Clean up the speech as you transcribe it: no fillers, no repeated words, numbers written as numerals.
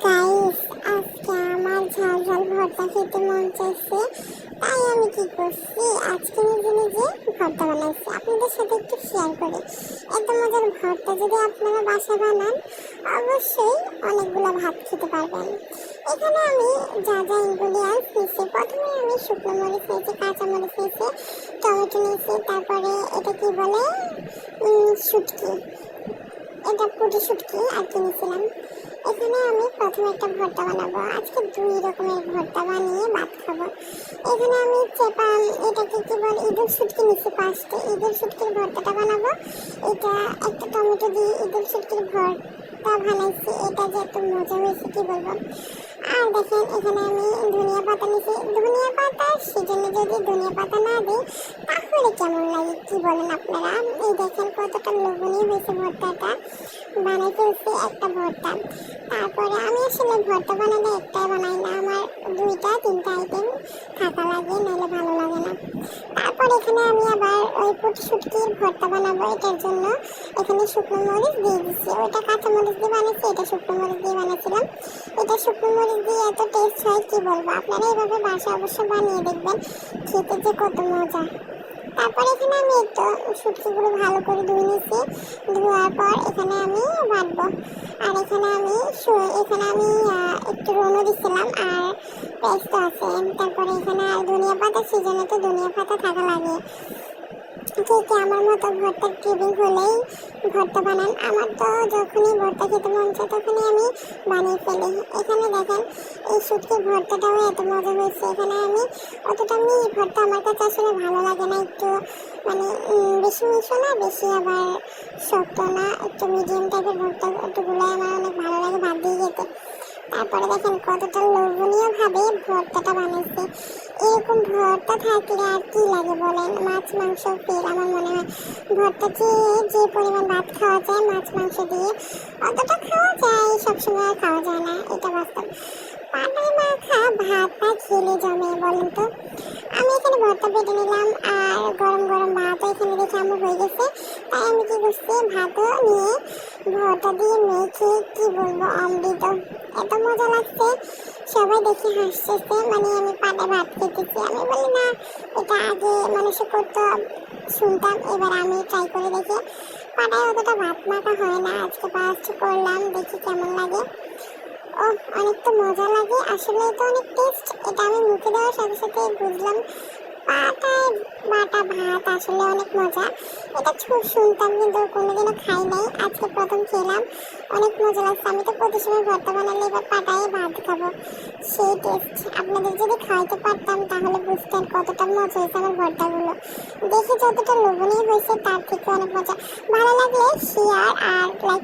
Guys, আজকে আমার ঝাল ঝাল ভর্তা খেতে মন চাইছে, তাই আমি কি করছি, আজকে নিজে নিজে ভর্তা বানাইছি। আপনাদের সাথে একটু শেয়ার করি। এত মজার ভর্তা যদি আপনারা বাসা বানান, অবশ্যই অনেকগুলো ভাত খেতে পারবেন। এখানে আমি যা যা ইনগ্রিডিয়েন্টস নিয়েছি, প্রথমে আমি শুকনো মরিচ নিয়েছি, কাঁচা মরিচ নিয়েছি, টমেটো নিয়েছি, তারপরে এটা কি বলে শুটকি, এটা পুঁটি শুটকি আর কিনেছিলাম। এখানে আমি প্রথমে একটা ভর্তা বানাবো, আজকে 2 রকমের ভর্তা বানিয়ে ভাত খাবো। এখানে আমি চেপা, এটাকে কি বল, ইঁদুর শুটকি নিচ্ছি। ফার্স্টে ইঁদুর শুটকির ভর্তাটা বানাবো। এটা একটা টমেটো দিয়ে ইঁদুর শুটকির ভর্তা বানাইছি, এটা যে এত মজা হয়েছে কি বলবো। আর দেখেন এখানে আমি ধনিয়া পাতা নিচ্ছি। ধনিয়া পাতার সিজনে যদি ধনিয়া পাতা না দিই তাহলে কেমন লাগে কি বলেন আপনারা। এই দেখেন কতটা লোভনীয় হয়েছে ভর্তাটা, বানাই ফেলছি একটা ভর্তা। তারপরে আমি আসলে ভর্তা বানালে একটাই বানাই না, আমার 2-3টা আইটেম থাকা লাগে, নাহলে ভালো লাগে না। তারপর এখানে আমি আবার ওই পুঁটি শুটকির ভর্তা বানাবো, এটার জন্য এখানে শুকনো মরিচ দিয়ে দিচ্ছি। ওইটা কাঁচা মরিচ দিয়ে বানিয়েছি, এটা শুকনো মরিচ দিয়ে বানিয়েছিলাম। এটা শুকনো মরিচ দিয়ে এত টেস্ট হয় কি বলবো, আপনারা এইভাবে বাসায় অবশ্যই বানিয়ে দেখবেন, খেতে যে কত মজা। তারপর এখানে আমি একটু শুটকিগুলো ভালো করে ধুয়ে নিয়েছি, ধোয়ার পর এখানে আমি বাটবো। আর এখানে আমি একটু রোনো দিচ্ছিলাম, আর পেস্ট আছে। তারপরে এখানে আর ধনিয়া পাতা, সিজনে তো ধনিয়া পাতা থাকা লাগে। কে কে আমার মতো ভর্তার ক্রেভিং হলেই ভর্তা বানান। আমার তো যখনই ভর্তা খেতে মন চায় তখনই আমি বানিয়ে ফেলি। এখানে দেখেন এই শুটকির ভর্তাটাও এত মজা হয়েছে। এখানে আমি অতটা ভর্তা আমার কাছে আসলে ভালো লাগে না, একটু মানে বেশি মিশো না, বেশি আবার শক্ত না, একটু মিডিয়াম টাইপের ভর্তা ওগুলো আমার অনেক ভালো লাগে ভাত দিয়ে খেতে। তারপরে দেখেন কতটা লোভনীয় ভাবে ভর্তাটা বানাইছে। এরকম ভর্তা থাকলে আর কি লাগে বলেন, মাছ মাংস ফের আমার মনে হয় ভর্তা যে পরিমাণ ভাত খাওয়া যায় মাছ মাংস দিয়ে, অতটা খাওয়া যায়, সবসময় আর খাওয়া যায় না, এটা বাস্তব। পাটায় মাখা ভাত না খেলে জমে বলেন তো। আমি এখানে ভর্তা বেটে নিলাম, আর গরম গরম ভাতও এখানে দেখে আমার হয়ে গেছে, তাই আমি কি করছি, ভাতও নিয়ে ভর্তা দিয়ে মেখে কি বলবো অমৃত, এত মজা লাগছে। সবাই দেখে হাসতেছে, মানে আমি পাটায় ভাত খেতেছি। আমি বলি না, এটা আগে মানুষে করতো, শুনতাম, এবার আমি ট্রাই করে দেখি। পাটায় অতটা ভাত মাখা হয় না, আজকে ফার্স্ট করলাম, দেখি কেমন লাগে। ও অনেক তো মজা লাগে, আসলে এটা অনেক টেস্ট। এটা আমি মুখে দেওয়ার সাথে সাথে বুঝলাম পাটায় বাটা ভাত আসলে অনেক মজা। এটা খুব শুনতাম কিন্তু কোনোদিনও খাই নাই, আজকে প্রথম খেলাম, অনেক মজা লাগছে। আমি তো প্রতি সময় ভর্তা বানালে এবার পাটায় ভাত খাবো, সেই টেস্ট। আপনাদের যদি খাওয়াইতে পারতাম তাহলে বুঝতেন কতটা মজা হয়েছে আমার ভর্তাগুলো। দেখে যতটা লোভনীয় হয়েছে তার থেকে অনেক মজা। ভালো লাগলে শেয়ার আর লাইক